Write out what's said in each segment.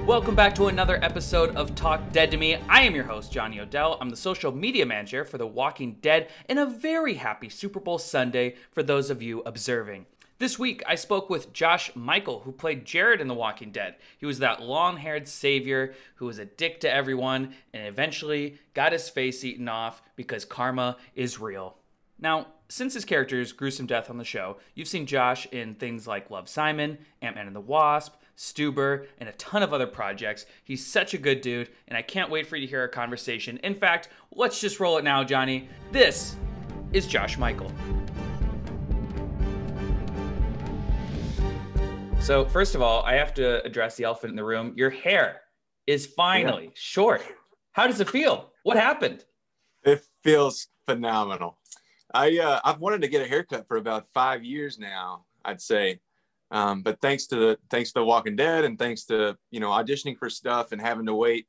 Welcome back to another episode of Talk Dead to Me. I am your host, Johnny Odell. I'm the social media manager for The Walking Dead, and a very happy Super Bowl Sunday for those of you observing. This week, I spoke with Josh Mikel, who played Jared in The Walking Dead. He was that long-haired savior who was a dick to everyone and eventually got his face eaten off because karma is real. Now, since his character's gruesome death on the show, you've seen Josh in things like Love, Simon, Ant-Man and the Wasp, Stuber, and a ton of other projects. He's such a good dude, and I can't wait for you to hear our conversation. In fact, let's just roll it now, Johnny. This is Josh Mikel. So, first of all, I have to address the elephant in the room. Your hair is finally short. How does it feel? What happened? It feels phenomenal. I've wanted to get a haircut for about 5 years now, I'd say. But thanks to The Walking Dead and thanks to, auditioning for stuff and having to wait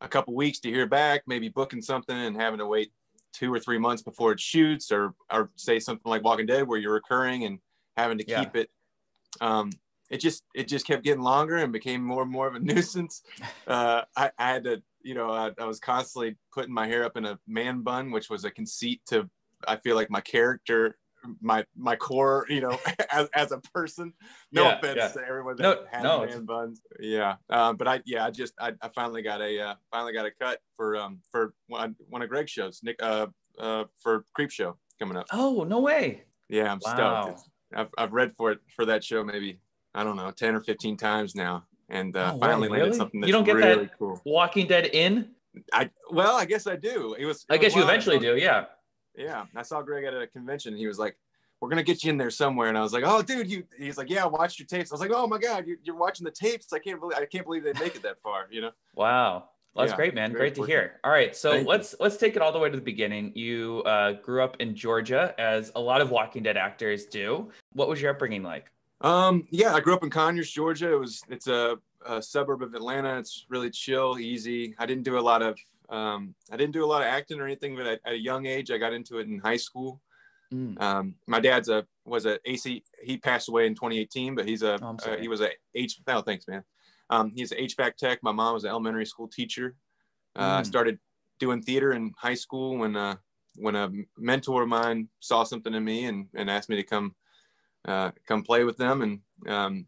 a couple weeks to hear back, maybe booking something and having to wait 2 or 3 months before it shoots, or say something like Walking Dead where you're recurring and having to keep it. It just kept getting longer and became more and more of a nuisance. I had to, I was constantly putting my hair up in a man bun, which was a conceit to, I feel like, my character, my core, as a person. No offense to everyone that has man buns. But I finally got a cut for one of Greg's shows, Nick, for Creep Show coming up. Oh, no way. Yeah, I'm stoked. I've read for that show maybe, I don't know, 10 or 15 times now, and finally landed something that's really cool. Walking Dead in? I guess I do. I guess you eventually do, yeah. Yeah, I saw Greg at a convention. He was like, "We're gonna get you in there somewhere," and I was like, "Oh, dude, He's like, "Yeah, I watched your tapes." I was like, "Oh my God, you're watching the tapes! I can't believe they make it that far." Wow, well, that's great, man. Great to hear. All right, so let's take it all the way to the beginning. You grew up in Georgia, as a lot of Walking Dead actors do. What was your upbringing like? I grew up in Conyers, Georgia. It's a suburb of Atlanta. It's really chill, easy. I didn't do a lot of acting or anything, but at a young age, I got into it in high school. My dad's was a AC. He passed away in 2018, but he was thanks, man. He's an HVAC tech. My mom was an elementary school teacher. I started doing theater in high school when a mentor of mine saw something in me and asked me to come play with them. And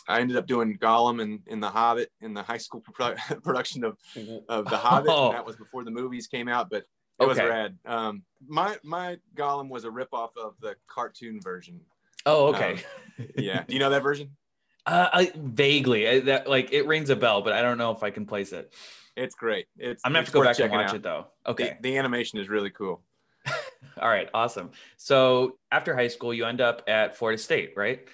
I ended up doing Gollum in The Hobbit, in the high school production of The Hobbit. And that was before the movies came out, but it was rad. My Gollum was a ripoff of the cartoon version. Oh, okay. Yeah. Do you know that version? Vaguely. It rings a bell, but I don't know if I can place it. It's great. I'm gonna have to go back and watch it though. Okay. The animation is really cool. All right. Awesome. So after high school, you end up at Florida State, right?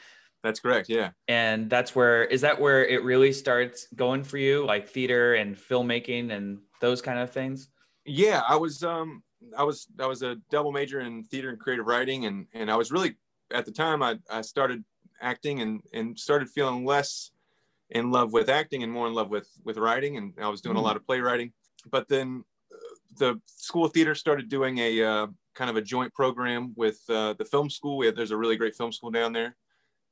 That's correct. Yeah. And is that where it really starts going for you, like theater and filmmaking and those kind of things? Yeah, I was a double major in theater and creative writing, and I was really, at the time I started acting and started feeling less in love with acting and more in love with writing, and I was doing a lot of playwriting. But then the School of Theater started doing a kind of a joint program with the film school. There's a really great film school down there.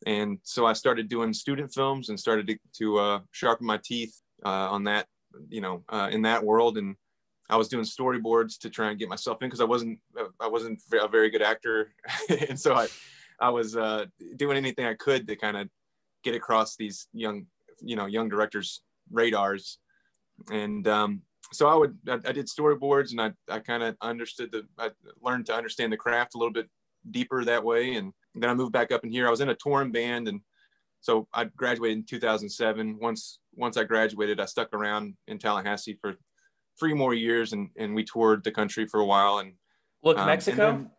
And so I started doing student films and started to sharpen my teeth on that, in that world. And I was doing storyboards to try and get myself in because I wasn't a very good actor. And so I was doing anything I could to kind of get across these young directors' radars. And so I did storyboards, and I kind of I learned to understand the craft a little bit deeper that way. And then I moved back up in here. I was in a touring band, and so I graduated in 2007. Once I graduated, I stuck around in Tallahassee for 3 more years, and we toured the country for a while. And Look Mexico.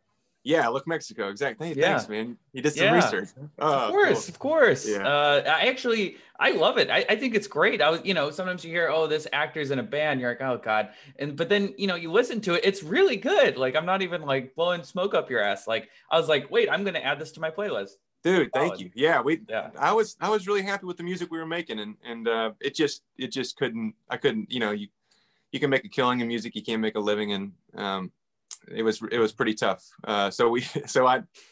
Look Mexico, exactly. Hey, thanks, man. You did some research. Of course. Yeah. I love it. I think it's great. I was, sometimes you hear, oh, this actor's in a band. You're like, oh God. But then, you listen to it. It's really good. Like, I'm not even like blowing smoke up your ass. Like, I was like, wait, I'm going to add this to my playlist. Dude, thank you. Yeah, I was really happy with the music we were making, and it just couldn't. I couldn't. You can make a killing in music, you can't make a living, and it was pretty tough. So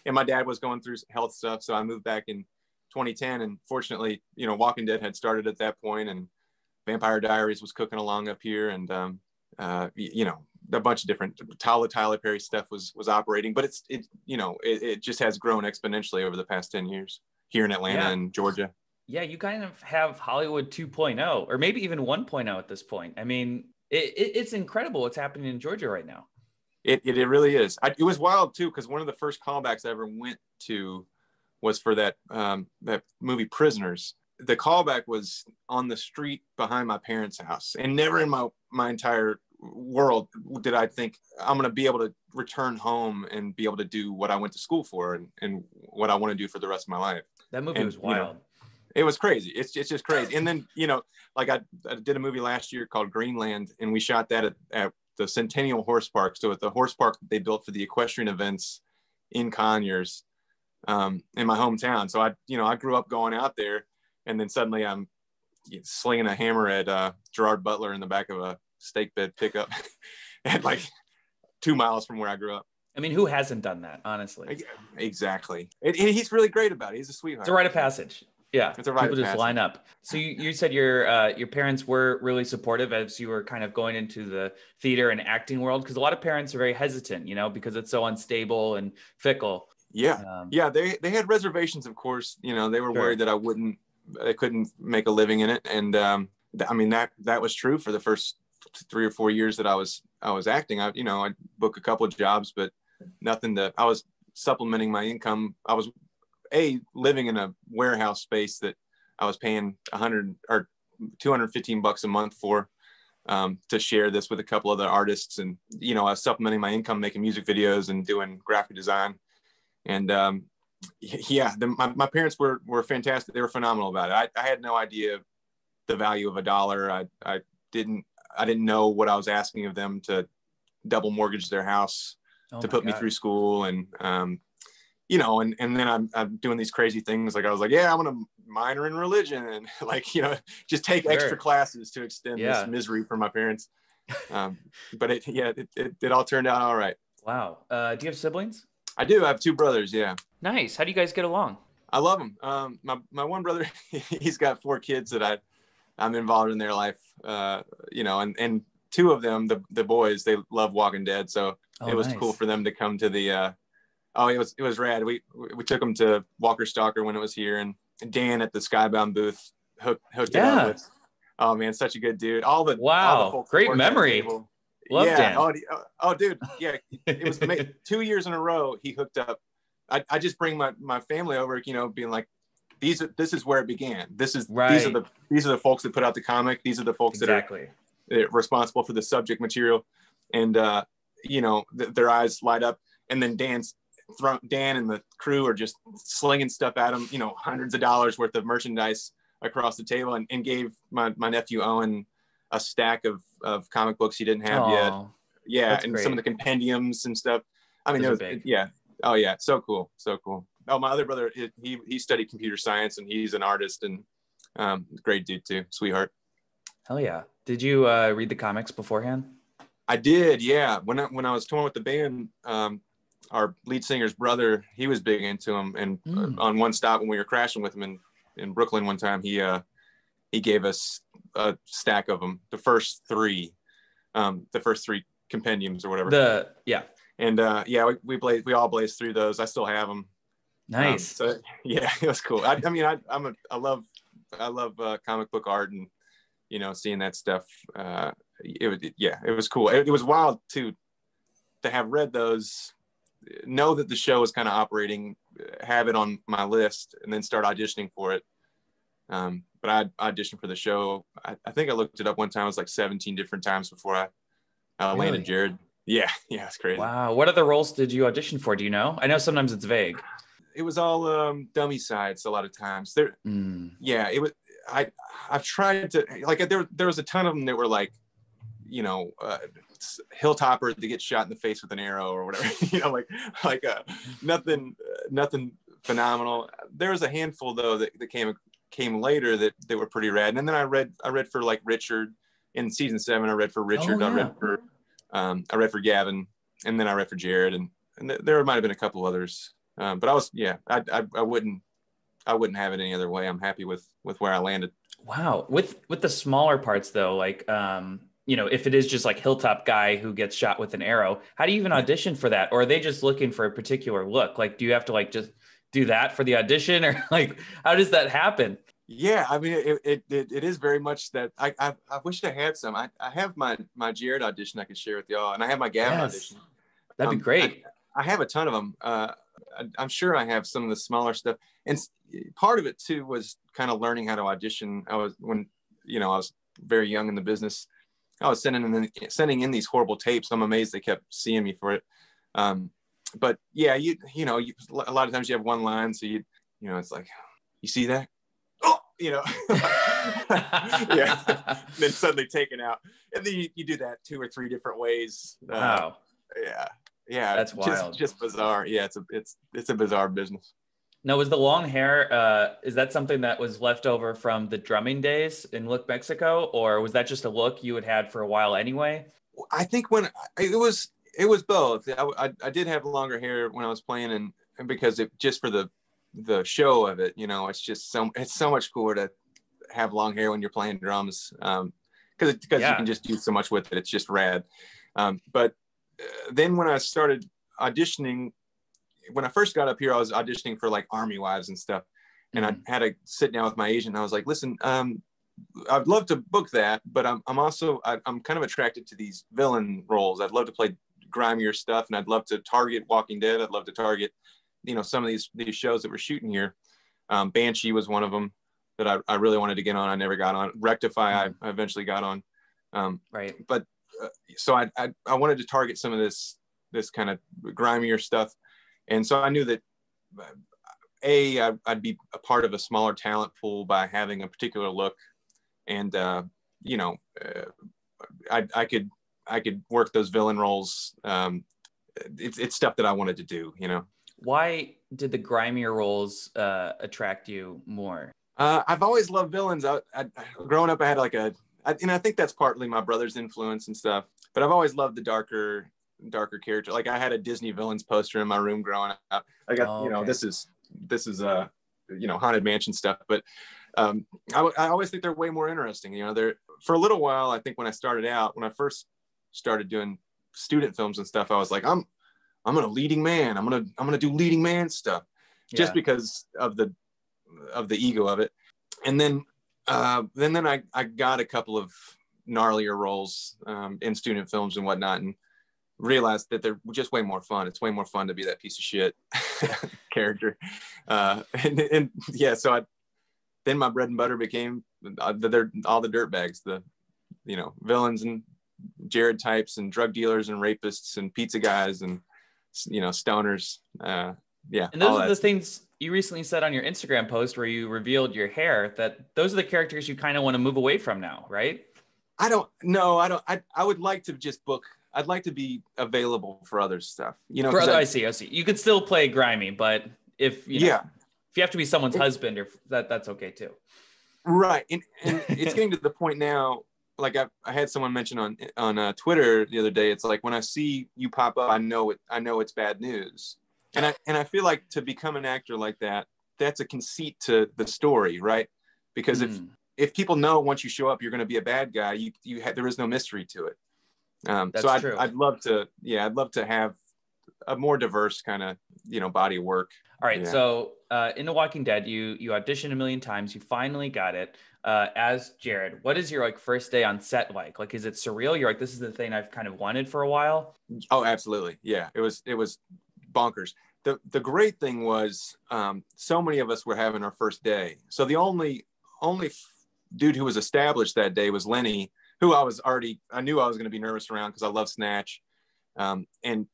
my dad was going through health stuff, so I moved back in 2010, and fortunately, Walking Dead had started at that point, and Vampire Diaries was cooking along up here, and you know, a bunch of different Tyler Perry stuff was operating, but it just has grown exponentially over the past 10 years here in Atlanta and Georgia. Yeah, you kind of have Hollywood 2.0, or maybe even 1.0 at this point. I mean, it's incredible what's happening in Georgia right now. It really is. It was wild too, because one of the first callbacks I ever went to was for that movie Prisoners. The callback was on the street behind my parents' house, and never in my entire world did I think I'm going to be able to return home and be able to do what I went to school for and what I want to do for the rest of my life. That movie was wild. You know, it was crazy. It's just crazy. And then, you know, like I did a movie last year called Greenland, and we shot that at the Centennial Horse Park. So at the horse park that they built for the equestrian events in Conyers, in my hometown. So I grew up going out there, and then suddenly I'm slinging a hammer at Gerard Butler in the back of a stake bed pickup at like 2 miles from where I grew up. I mean, who hasn't done that, honestly? Exactly. And he's really great about it. He's a sweetheart. It's a rite of passage. Yeah, it's a rite people of just passage. line up. So you said your parents were really supportive as you were kind of going into the theater and acting world, because a lot of parents are very hesitant, you know, because it's so unstable and fickle. Yeah, they had reservations, of course. You know, they were worried that I couldn't make a living in it, and I mean that was true for the first 3 or 4 years that I was acting. I book a couple of jobs, but nothing I was supplementing my income. I was living in a warehouse space that I was paying $100 or $215 a month for, to share this with a couple other artists. And, you know, I was supplementing my income, making music videos and doing graphic design. And my parents were fantastic. They were phenomenal about it. I had no idea the value of a dollar. I didn't know what I was asking of them to double mortgage their house to put me through school. And, you know, and then I'm doing these crazy things. Like I was like, yeah, I'm going to minor in religion and like, you know, just take extra classes to extend this misery for my parents. But it all turned out all right. Wow. Do you have siblings? I do. I have 2 brothers. Yeah. Nice. How do you guys get along? I love them. My one brother, he's got 4 kids that I'm involved in their life. You know, and 2 of them, the boys, they love Walking Dead. So it was cool for them to come to the, it was rad. We took them to Walker Stalker when it was here, and Dan at the Skybound booth hooked it up with, oh man, such a good dude. All the folks great memory. Love Dan. Oh, dude. Yeah. It was 2 years in a row. He hooked up. I just bring my family over, you know, being like, this is where it began. These are the folks that put out the comic. These are the folks that are responsible for the subject material. And, you know, their eyes light up. And then Dan and the crew are just slinging stuff at him, you know, hundreds of dollars worth of merchandise across the table, and gave my nephew Owen a stack of comic books he didn't have yet. Yeah. And some of the compendiums and stuff. I mean, Oh yeah. So cool. Oh, my other brother, he studied computer science, and he's an artist, and great dude too. Sweetheart. Hell yeah. Did you read the comics beforehand? I did. Yeah. When I was touring with the band, our lead singer's brother, he was big into them. And on one stop when we were crashing with him in Brooklyn one time, he gave us a stack of them, the first 3 compendiums or whatever. And we all blazed through those. I still have them. Nice. So yeah, it was cool. I mean, I love comic book art, and, you know, seeing that stuff. It was cool. It was wild to have read those, know that the show was kind of operating, have it on my list, and then start auditioning for it. But I auditioned for the show. I think I looked it up one time. It was like 17 different times before I landed Jared. Yeah, it's crazy. Wow. What other roles did you audition for? Do you know? I know sometimes it's vague. It was all dummy sides a lot of times. Yeah, it was. I've tried to, like, there was a ton of them that were like, you know, hilltopper to get shot in the face with an arrow or whatever. You know, like nothing phenomenal. There was a handful though that came later that were pretty rad. And then I read for like Richard in season 7. I read for Richard. I read for Gavin, and then I read for Jared, and there might have been a couple others. But I wouldn't have it any other way. I'm happy with where I landed. Wow. With the smaller parts though, like if it is just like hilltop guy who gets shot with an arrow, how do you even audition for that? Or are they just looking for a particular look? Like, do you have to like just do that for the audition, or like how does that happen? Yeah, I mean, it is very much that. I wish I had some. I have my Jared audition I could share with y'all, and I have my Gavin Yes, audition. that'd be I, great. I have a ton of them. I'm sure I have some of the smaller stuff, and part of it too was kind of learning how to audition. I was very young in the business. I was sending in these horrible tapes. I'm amazed they kept seeing me for it. But yeah, a lot of times you have one line, so it's like, you see that? Oh, yeah. Then suddenly taken out, and then you do that 2 or 3 different ways. Wow, Yeah, that's just wild. just bizarre. Yeah, it's a bizarre business. Now, was the long hair, is that something that was left over from the drumming days in Look Mexico, or was that just a look you had for a while anyway? I think when it was both. I did have longer hair when I was playing, and because it just for the show of it, it's so much cooler to have long hair when you're playing drums, because you Yeah. can just do so much with it. It's just rad. But then when I started auditioning, when I first got up here, I was auditioning for like Army Wives and stuff, and I had to sit down with my agent. And I was like, listen, I'd love to book that, but I'm also I'm kind of attracted to these villain roles. I'd love to play grimier stuff, and I'd love to target Walking Dead. I'd love to target, some of these shows that we're shooting here. Banshee was one of them that I really wanted to get on. I never got on. Rectify, I eventually got on. Right. But so I wanted to target some of this kind of grimier stuff, and so I knew that I'd be a part of a smaller talent pool by having a particular look, and I could work those villain roles. It's stuff that I wanted to do. Why did the grimier roles attract you more? I've always loved villains. Growing up, I had like I think that's partly my brother's influence and stuff, but I've always loved the darker character. Like I had a Disney villains poster in my room growing up. I got, Okay. this is Haunted Mansion stuff, but I always think they're way more interesting. They're, for a little while, I think when I first started doing student films and stuff, I was like, I'm a leading man. I'm gonna do leading man stuff, just Yeah. because of the ego of it. And then I got a couple of gnarlier roles in student films and whatnot, and realized that they're just way more fun. It's way more fun to be that piece of shit character. And yeah, so then my bread and butter became all the dirt bags, the villains and Jared types and drug dealers and rapists and pizza guys and stoners. Yeah, And all those are that the stuff. things you recently said on your Instagram post where you revealed your hair, that those are the characters you kind of want to move away from now, right? I don't know. I don't. I would like to just book. I'd like to be available for other stuff. For Because other, I see, I see. You could still play grimy, but if yeah, if you have to be someone's husband, or that's okay too. right. And it's getting to the point now. Like I had someone mention on Twitter the other day. It's like when I see you pop up, I know it's bad news. And I feel like to become an actor like that, that's a conceit to the story, right? Because if people know once you show up you're going to be a bad guy, there is no mystery to it. That's So true. I'd love to have a more diverse kind of body of work. All right. Yeah. So in The Walking Dead, you auditioned a million times. You finally got it as Jared. What is your first day on set like? Like, is it surreal? You're like, this is the thing I've kind of wanted for a while. Oh, absolutely. Yeah. It was bonkers. The great thing was so many of us were having our first day. So the only dude who was established that day was Lenny, who I knew I was going to be nervous around because I love Snatch. And then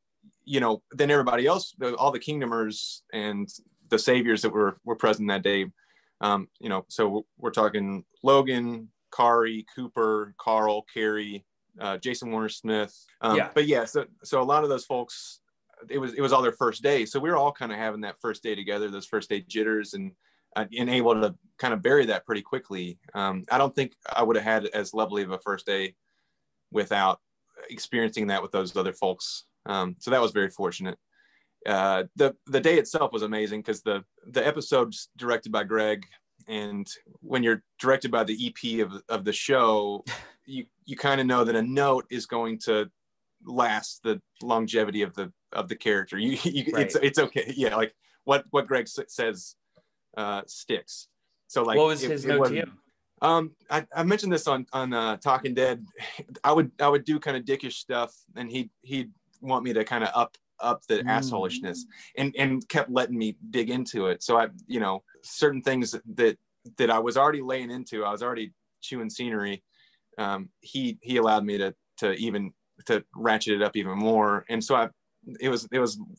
everybody else, all the Kingdomers and the saviors that were present that day. So we're talking Logan, Kari, Cooper, Carl, Carrie, Jason Warner Smith. Yeah. But yeah, so a lot of those folks, it was all their first day. So we were all kind of having that first day together, those first day jitters, and able to kind of bury that pretty quickly. I don't think I would have had as lovely of a first day without experiencing that with those other folks. So that was very fortunate. The day itself was amazing because the episode's directed by Greg, And when you're directed by the EP of the show, you kind of know that a note is going to last the longevity of the character. Right. It's okay. Yeah. Like what Greg says sticks. So like, what was his note to you? I mentioned this on Talking Dead. I would do kind of dickish stuff, and he'd want me to kind of up the assholishness, and kept letting me dig into it. So I, certain things that I was already laying into, I was already chewing scenery. He allowed me to ratchet it up even more, and so it was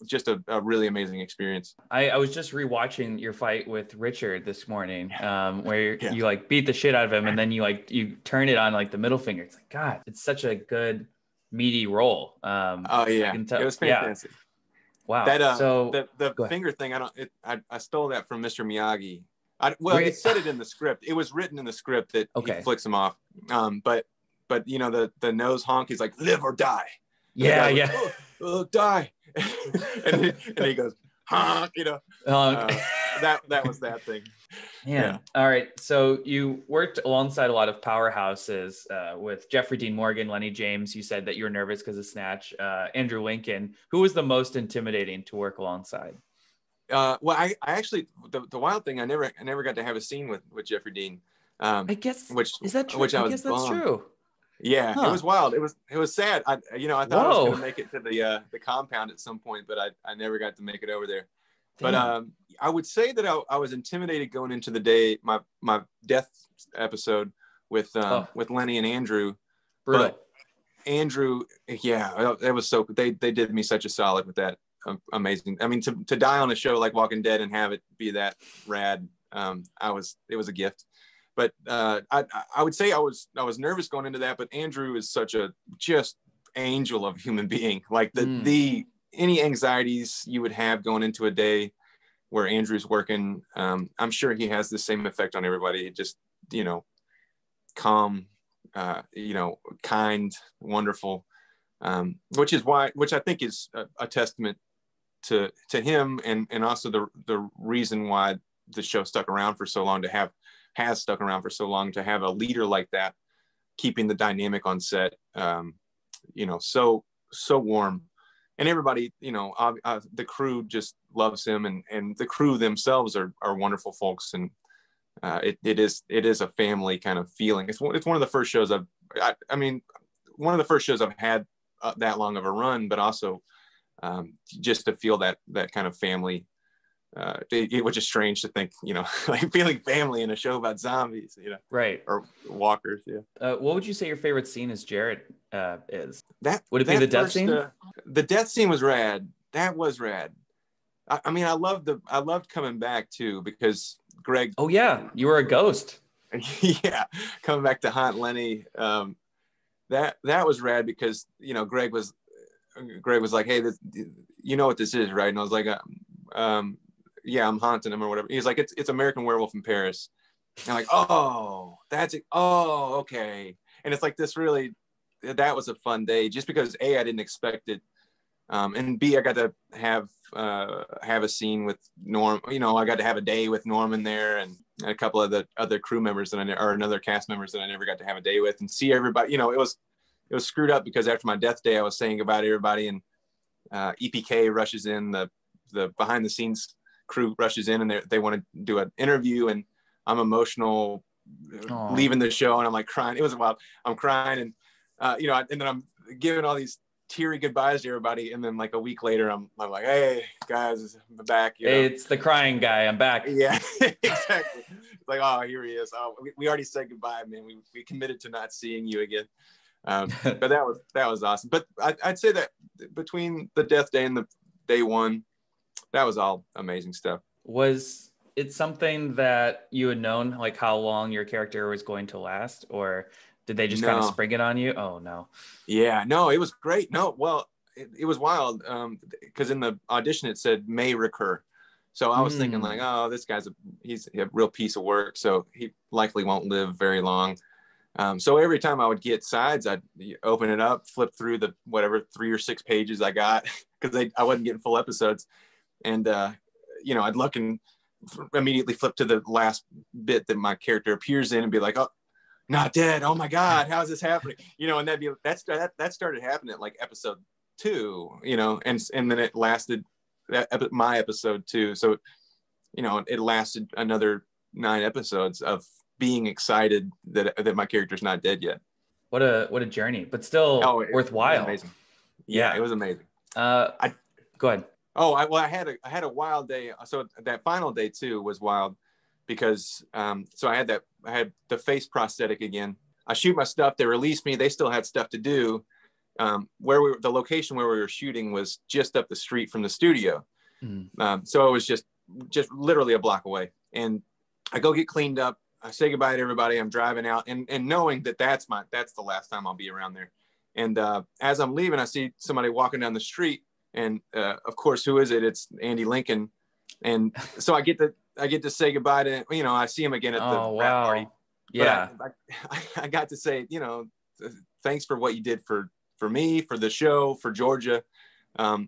just a really amazing experience. I was just rewatching your fight with Richard this morning, where Yeah. you like beat the shit out of him, and then you turn it on like the middle finger. It's like, God, it's such a good meaty role. Oh yeah, it was fantastic. Yeah. Wow. That so the finger thing, I stole that from Mr. Miyagi. It said it in the script. It was written in the script that he flicks him off. But the nose honk, he's like, live or die. And yeah. Goes, oh, die. and he goes, honk, that was that thing. Yeah. All right. So you worked alongside a lot of powerhouses with Jeffrey Dean Morgan, Lenny James. You said that you were nervous because of Snatch. Andrew Lincoln. Who was the most intimidating to work alongside? Well, I actually, the wild thing, I never got to have a scene with Jeffrey Dean. I guess, is that true? Which I guess that's true. Yeah, It was wild. It was sad. I thought I was going to make it to the compound at some point, but I never got to make it over there. Damn. But I would say that I was intimidated going into the day, my death episode with Lenny and Andrew. Brutal. But Andrew, yeah, it was so, they did me such a solid with that. Amazing. I mean, to die on a show like Walking Dead and have it be that rad, it was a gift. But I would say I was nervous going into that, but Andrew is such a just angel of human being. Like any anxieties you would have going into a day where Andrew's working, I'm sure he has the same effect on everybody. Just, calm, kind, wonderful, which I think is a testament to him, and also the reason why the show stuck around for so long, has stuck around for so long, to have a leader like that, keeping the dynamic on set, so warm, and everybody, the crew just loves him, and the crew themselves are wonderful folks, and it is a family kind of feeling. It's one of the first shows one of the first shows I've had that long of a run, but also just to feel that kind of family. Which is strange to think, like feeling family in a show about zombies, right, or walkers. What would you say your favorite scene as Jared is? Would it be the death scene? The death scene was rad. That was rad. I loved coming back too, because Greg. Oh yeah, you were a ghost. Yeah, coming back to haunt Lenny. That was rad, because Greg was like, hey, what this is, right? And I was like, yeah, I'm haunting him or whatever. He's like, it's American Werewolf in Paris. And I'm like, oh, that's it. Oh, okay. And it's like that was a fun day, just because A, I didn't expect it. And B, I got to have a scene with Norm. I got to have a day with Norman there, and a couple of the other crew members or another cast members that I never got to have a day with, and see everybody. It was screwed up, because after my death day, I was saying goodbye to everybody, and EPK rushes in, the behind the scenes crew rushes in, and they want to do an interview, and I'm emotional. Aww. Leaving the show, and I'm like crying. It was wild. I'm crying, and and then I'm giving all these teary goodbyes to everybody, and then like a week later, I'm like, hey guys, I'm back. Hey, it's the crying guy. I'm back. Yeah, exactly. It's like, oh, here he is. Oh, we already said goodbye, man. We committed to not seeing you again. But that was awesome. But I'd say that between the death day and the day one, that was all amazing stuff. Was it something that you had known, like how long your character was going to last, or did they just kind of spring it on you? Oh no. Yeah, no, it was great. No, well, it was wild, because in the audition it said may recur. So I was thinking like, oh, this guy's he's a real piece of work, so he likely won't live very long. So every time I would get sides, I'd open it up, flip through the whatever 3 or 6 pages I got, because I wasn't getting full episodes. And, I'd look, and immediately flip to the last bit that my character appears in and be like, oh, not dead. Oh my God, how is this happening? You know, and that started happening at like episode 2, you know, and then it lasted my episode 2. So, you know, it lasted another 9 episodes of being excited that my character's not dead yet. What a journey, but still worthwhile. It was amazing. Yeah, it was amazing. Go ahead. Oh, I had a wild day. So that final day too was wild because so I had the face prosthetic again. I shoot my stuff. They released me. They still had stuff to do. The location where we were shooting was just up the street from the studio. So it was just literally a block away. And I go get cleaned up. I say goodbye to everybody. I'm driving out and knowing that that's the last time I'll be around there. And as I'm leaving, I see somebody walking down the street. And of course, who is it? It's Andy Lincoln. And so I get to say goodbye to him. You know, I see him again at the rap party. Yeah. But I got to say, you know, thanks for what you did for me, for the show, for Georgia.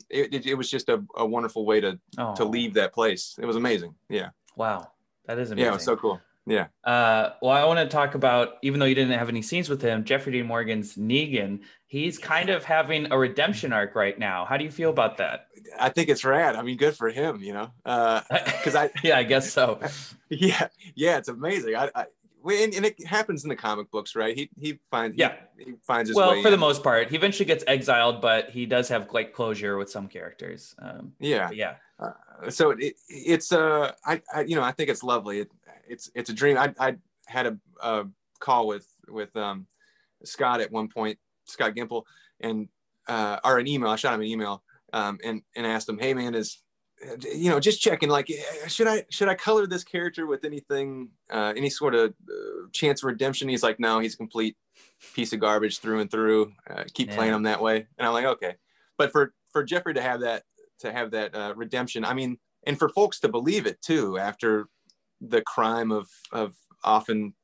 It was just a wonderful way to leave that place. It was amazing. Yeah. Wow. That is amazing. Yeah, it was so cool. Yeah. Well, I want to talk about, even though you didn't have any scenes with him, Jeffrey Dean Morgan's Negan. He's kind of having a redemption arc right now. How do you feel about that? I think it's rad. I mean, good for him, you know, because yeah, I guess so. Yeah, it's amazing. And it happens in the comic books, right? He finds his way. Well, for the most part, he eventually gets exiled, but he does have like closure with some characters. So it's I think it's lovely. It's a dream. I had a call with Scott at one point, Scott Gimple, and or an email. I shot him an email and asked him, hey man, just checking, like, should I color this character with anything, any sort of chance of redemption? He's like, no, he's a complete piece of garbage through and through. Keep playing him that way. And I'm like, okay. But for Jeffrey to have that redemption, I mean, and for folks to believe it too, after the crime of often,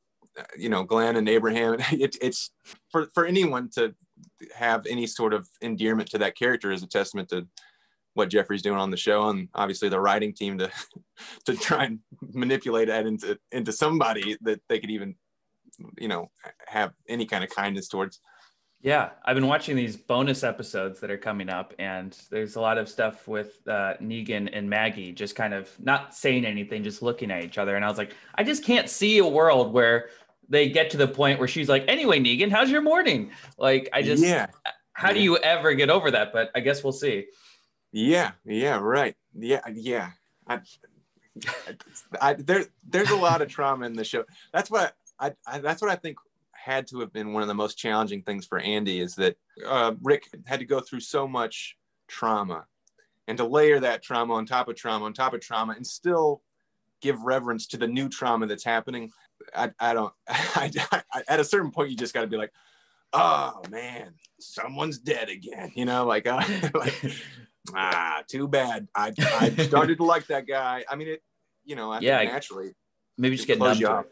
Glen and Abraham, it's for anyone to have any sort of endearment to that character is a testament to what Jeffrey's doing on the show, and obviously the writing team to try and manipulate that into somebody that they could even, have any kind of kindness towards. Yeah, I've been watching these bonus episodes that are coming up, and there's a lot of stuff with Negan and Maggie just kind of not saying anything, just looking at each other. And I was like, I just can't see a world where they get to the point where she's like, anyway, Negan, how's your morning? Like, how do you ever get over that? But I guess we'll see. Yeah, right. Yeah. There's a lot of trauma in the show. That's what I think had to have been one of the most challenging things for Andy, is that Rick had to go through so much trauma, and to layer that trauma on top of trauma on top of trauma and still give reverence to the new trauma that's happening. At a certain point, you just got to be like, oh man, someone's dead again. Too bad. I started to like that guy. I mean, think naturally. Maybe just get numb to it.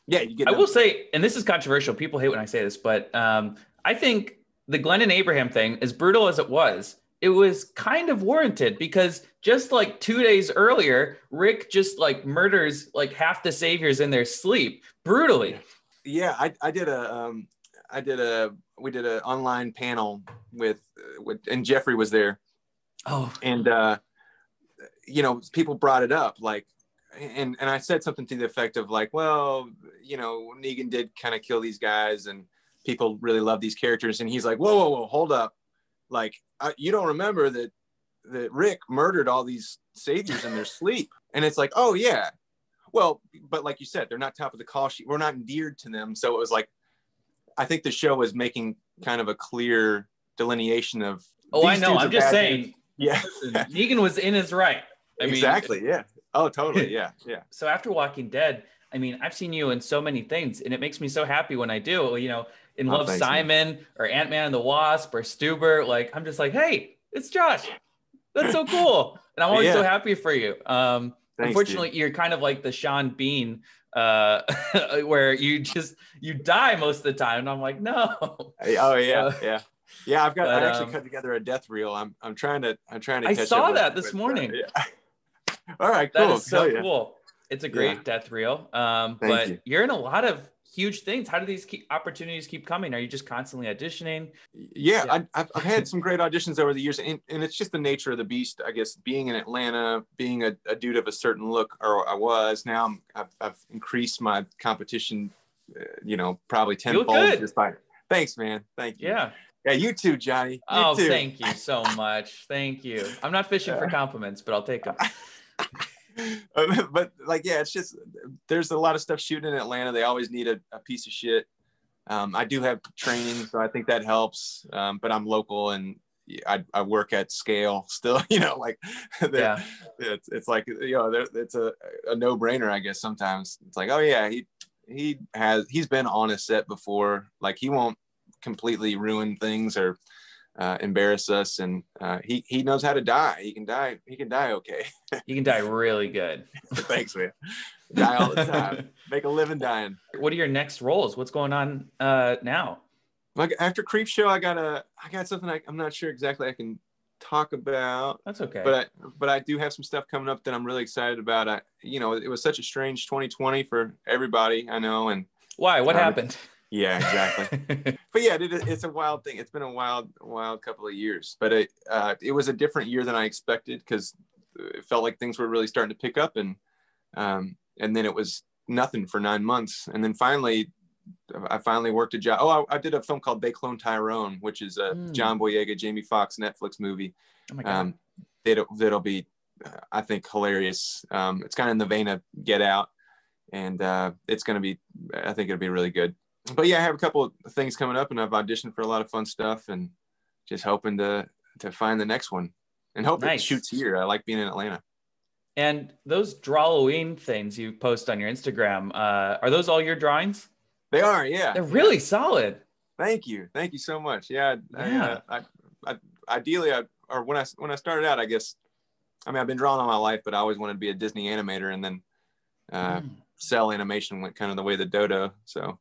Yeah, you get. I will say, and this is controversial, people hate when I say this, but I think the Glen and Abraham thing, as brutal as it was kind of warranted, because just like 2 days earlier, Rick just like murders like half the saviors in their sleep brutally. Yeah, we did an online panel with and Jeffrey was there. Oh, and people brought it up, like, and I said something to the effect of like, well, Negan did kind of kill these guys and people really love these characters. And he's like, whoa, hold up. Like, you don't remember that Rick murdered all these saviors in their sleep. And it's like, oh yeah. Well, but like you said, they're not top of the call sheet. We're not endeared to them. So it was like, I think the show was making kind of a clear delineation of. Oh, I know. I'm just saying. Dudes. Yeah. Negan was in his right. Exactly. Yeah. Oh, totally. Yeah. Yeah. So after Walking Dead, I mean, I've seen you in so many things, and it makes me so happy when I do, in Love, Simon, man. Or Ant-Man and the Wasp or Stuber. Like, I'm just like, hey, it's Josh. That's so cool. And I'm always so happy for you. Thanks, unfortunately, you're kind of like the Sean Bean, where you die most of the time. And I'm like, no. Oh yeah. Yeah. Yeah, I actually cut together a death reel. I'm trying to. I saw that this morning. All right, cool. That is so cool. It's a Yeah. great death reel. Thank you. But you're in a lot of huge things. How do these opportunities keep coming? Are you just constantly auditioning? Yeah. I've had some great auditions over the years, and it's just the nature of the beast, I guess, being in Atlanta, being a dude of a certain look, or I was. Now I've increased my competition, probably You look tenfold good. just by. Thanks, man. Thank you. Yeah. Yeah, you too, Johnny. You Oh, too. thank you so much. Thank you. I'm not fishing for compliments, but I'll take them. But like, yeah, it's just there's a lot of stuff shooting in Atlanta. They always need a piece of shit. I do have training, so I think that helps. But I'm local and I work at scale still. Like Yeah. it's like it's a no brainer, I guess. Sometimes it's like, oh yeah, he's been on a set before. Like he won't completely ruin things or embarrass us, and he knows how to die. He can die okay. You can die really good. Thanks, man. Die all the time. Make a living dying. What are your next roles? What's going on now? Like after Creep Show, I got something I'm not sure exactly I can talk about. That's okay. But I do have some stuff coming up that I'm really excited about. It was such a strange 2020 for everybody, I know. And why? What happened? Yeah, exactly. But yeah, it's a wild thing. It's been a wild couple of years. But it was a different year than I expected, because it felt like things were really starting to pick up, and then it was nothing for 9 months, and then I finally worked a job. Oh, I did a film called They Clone Tyrone, which is a John Boyega, Jamie Foxx Netflix movie. Oh my God. That'll be, I think, hilarious. It's kind of in the vein of Get Out, and it's going to be, I think it'll be really good. But yeah, I have a couple of things coming up, and I've auditioned for a lot of fun stuff, and just hoping to find the next one, and hope it shoots here. I like being in Atlanta. And those Drawloween things you post on your Instagram, are those all your drawings? They are, yeah. They're really solid. Thank you so much. Yeah. Ideally, or when I started out, I guess, I mean, I've been drawing all my life, but I always wanted to be a Disney animator, and then cell animation went kind of the way of the dodo. So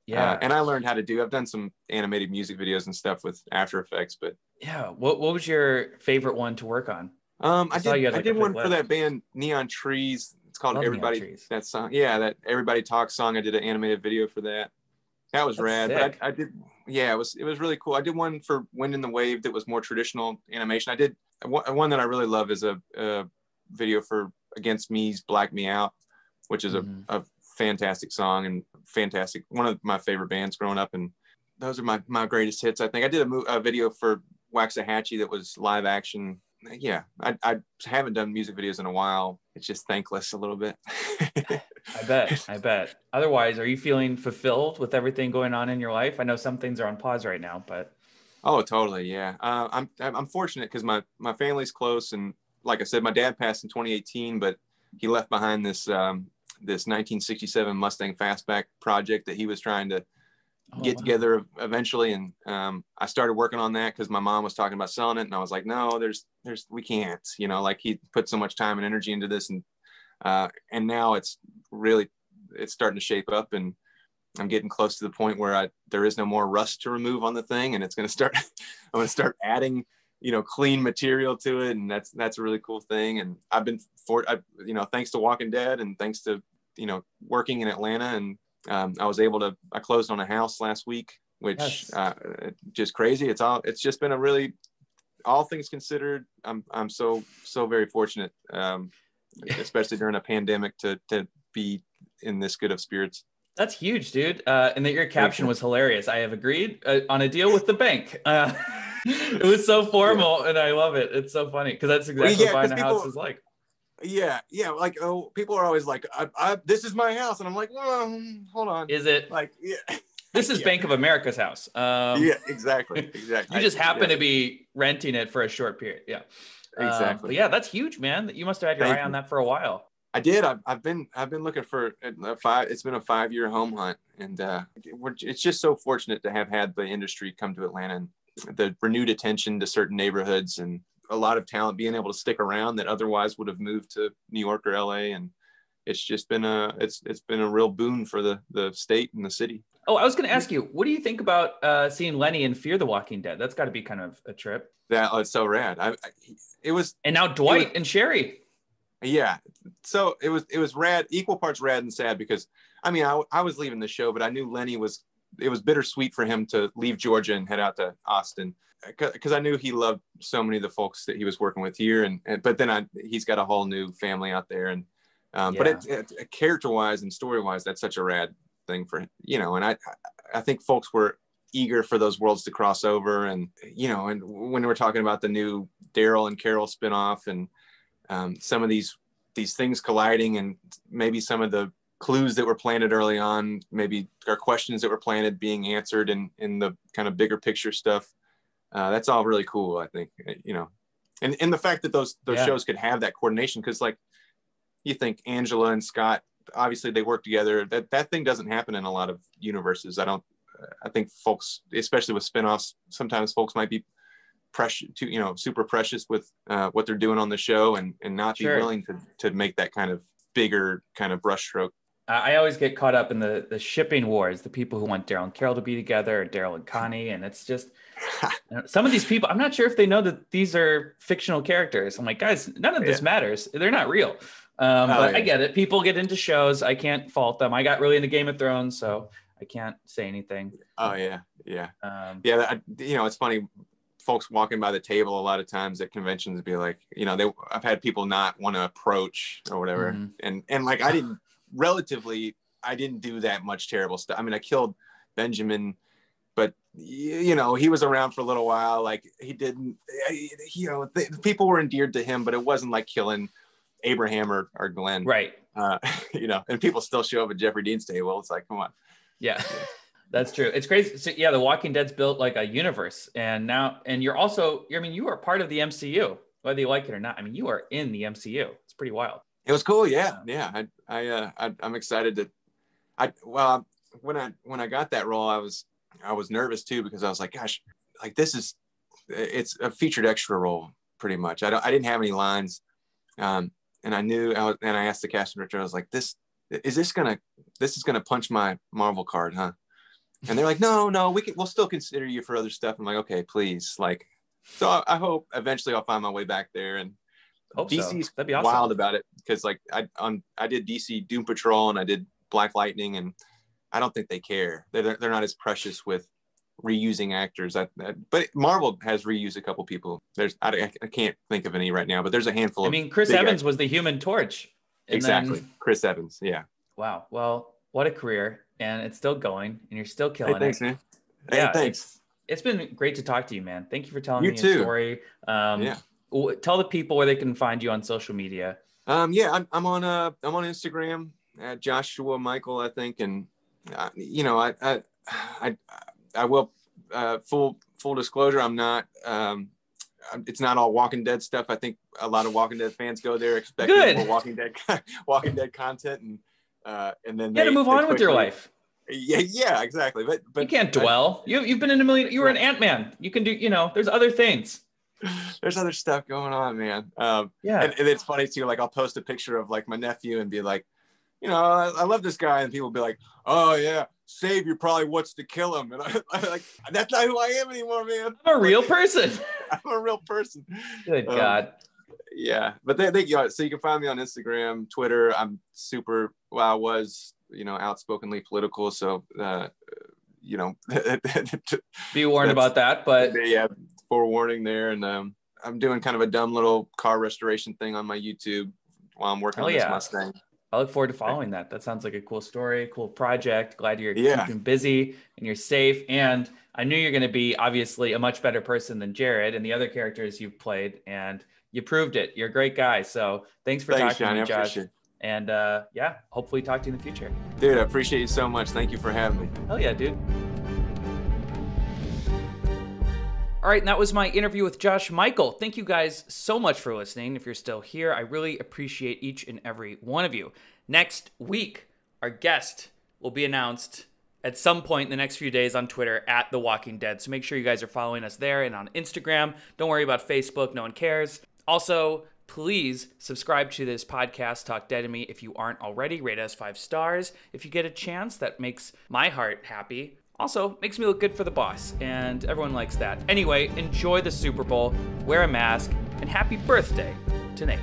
yeah, and I learned how to I've done some animated music videos and stuff with After Effects, but yeah. What was your favorite one to work on? I did one for that band Neon Trees. It's called Everybody. That song, yeah, that Everybody Talks song. I did an animated video for that. That was rad. Sick. But I did, yeah, it was really cool. I did one for Wind in the Wave that was more traditional animation. I did one that I really love is a video for Against Me's Black Me Out, which is a fantastic song and fantastic, one of my favorite bands growing up, and those are my greatest hits. I think I did a video for Waxahachie that was live action. Yeah, I haven't done music videos in a while. It's just thankless a little bit. I bet. Otherwise, are you feeling fulfilled with everything going on in your life? I know some things are on pause right now, but. Oh, totally. Yeah. I'm fortunate because my family's close. And like I said, my dad passed in 2018, but he left behind this 1967 Mustang Fastback project that he was trying to get together eventually. And I started working on that because my mom was talking about selling it. And I was like, no, we can't, like he put so much time and energy into this. And now it's starting to shape up, and I'm getting close to the point where there is no more rust to remove on the thing. And it's going to start, I'm going to start adding, clean material to it. And that's a really cool thing. And I've been thanks to Walking Dead and thanks to, working in Atlanta, and I closed on a house last week, which just crazy. It's just been a really, all things considered, I'm so very fortunate, especially during a pandemic to be in this good of spirits. That's huge, dude. And that your caption was hilarious. I have agreed on a deal with the bank. It was so formal, and I love it. It's so funny because that's exactly what buying a house is like. Yeah. Like, people are always like, this is my house, and I'm like, well, hold on. Is it? Like, yeah. This is Bank of America's house. Yeah, exactly. You just happen to be renting it for a short period. Yeah. Exactly. But yeah, that's huge, man. You must have had your eye on that for a while. I did. I've been looking for it's been a 5-year home hunt, and it's just so fortunate to have had the industry come to Atlanta, and the renewed attention to certain neighborhoods, and a lot of talent being able to stick around that otherwise would have moved to New York or LA. And it's just been it's been a real boon for the state and the city. Oh, I was going to ask you, what do you think about seeing Lenny in Fear the Walking Dead? That's got to be kind of a trip. It's so rad. It was, and now Dwight and Sherry. Yeah, So it was rad, equal parts rad and sad, because I mean, I was leaving the show, but I knew Lenny it was bittersweet for him to leave Georgia and head out to Austin, because I knew he loved so many of the folks that he was working with here, but then he's got a whole new family out there, and but it character wise and story wise, that's such a rad thing for, you know, and I think folks were eager for those worlds to cross over, and you know, and when we're talking about the new Daryl and Carol spinoff, and some of these things colliding, and maybe some of the clues that were planted early on, maybe our questions that were planted being answered in the kind of bigger picture stuff. That's all really cool, I think, you know, and the fact that those shows could have that coordination, because like you think Angela and Scott, obviously they work together. That thing doesn't happen in a lot of universes. I think folks, especially with spinoffs, sometimes folks might be precious, you know, super precious with what they're doing on the show, and not be willing to make that kind of bigger kind of brushstroke. I always get caught up in the shipping wars, the people who want Daryl and Carol to be together, or Daryl and Connie. And it's just, you know, some of these people, I'm not sure if they know that these are fictional characters. I'm like, guys, none of this matters. They're not real. But I get it. People get into shows. I can't fault them. I got really into Game of Thrones, so I can't say anything. Oh yeah. Yeah. You know, it's funny. Folks walking by the table a lot of times at conventions be like, you know, I've had people not want to approach or whatever. And like, I didn't do that much terrible stuff. I mean, I killed Benjamin, but you know, he was around for a little while. Like he didn't, you know, people were endeared to him, but it wasn't like killing Abraham or Glenn. Right. You know, and people still show up at Jeffrey Dean's table. It's like, come on. Yeah. That's true. It's crazy. So, yeah, The Walking Dead's built like a universe, and you're also, I mean, you are part of the MCU, whether you like it or not. I mean, you are in the MCU. It's pretty wild. It was cool. Yeah. Yeah. I'm excited when I got that role, I was nervous too, because I was like, gosh, like it's a featured extra role pretty much. I didn't have any lines. And I asked the casting director, I was like, this is going to punch my Marvel card, huh? And they're like, no, we'll still consider you for other stuff. I'm like, okay, please. Like, so I hope eventually I'll find my way back there. And DC's That'd be awesome. Wild about it, because like I did DC Doom Patrol and I did Black Lightning, and I don't think they care. They're not as precious with reusing actors. But Marvel has reused a couple people. I can't think of any right now, but there's a handful. I mean, Chris Evans was the Human Torch. Exactly, Chris Evans. Yeah. Wow. Well, what a career. And it's still going, and you're still killing thanks, it. Man. Yeah, thanks. It's been great to talk to you, man. Thank you for telling me your story. Tell the people where they can find you on social media. I'm on Instagram at Joshua Mikel, I think, and you know, I will full disclosure, I'm not. It's not all Walking Dead stuff. I think a lot of Walking Dead fans go there expecting more Walking Dead content, and then you got to move on with your life. Yeah, exactly. But you can't dwell. You've been in a million. You were an Ant-Man. You can do. You know, there's other things. There's other stuff going on, man. And it's funny too. Like I'll post a picture of like my nephew and be like, you know, I love this guy, and people will be like, oh yeah, Savior probably wants to kill him, and I'm like, that's not who I am anymore, man. I'm a real person. I'm a real person. Good God. Yeah, but so you can find me on Instagram, Twitter. I was, you know, outspokenly political, so you know, be warned about that. But yeah, forewarning there. And I'm doing kind of a dumb little car restoration thing on my YouTube while I'm working on this Mustang. I look forward to following that. That sounds like a cool story, cool project. Glad you're keeping busy and you're safe. And I knew you're going to be obviously a much better person than Jared and the other characters you've played, and you proved it. You're a great guy. So thanks for talking to me, Josh. And hopefully talk to you in the future. Dude, I appreciate you so much. Thank you for having me. Hell yeah, dude. All right, and that was my interview with Josh Mikel. Thank you guys so much for listening. If you're still here, I really appreciate each and every one of you. Next week, our guest will be announced at some point in the next few days on Twitter at The Walking Dead. So make sure you guys are following us there and on Instagram. Don't worry about Facebook. No one cares. Also, please subscribe to this podcast, Talk Dead to Me, if you aren't already. Rate us 5 stars if you get a chance. That makes my heart happy. Also, makes me look good for the boss, and everyone likes that. Anyway, enjoy the Super Bowl, wear a mask, and happy birthday to Nate.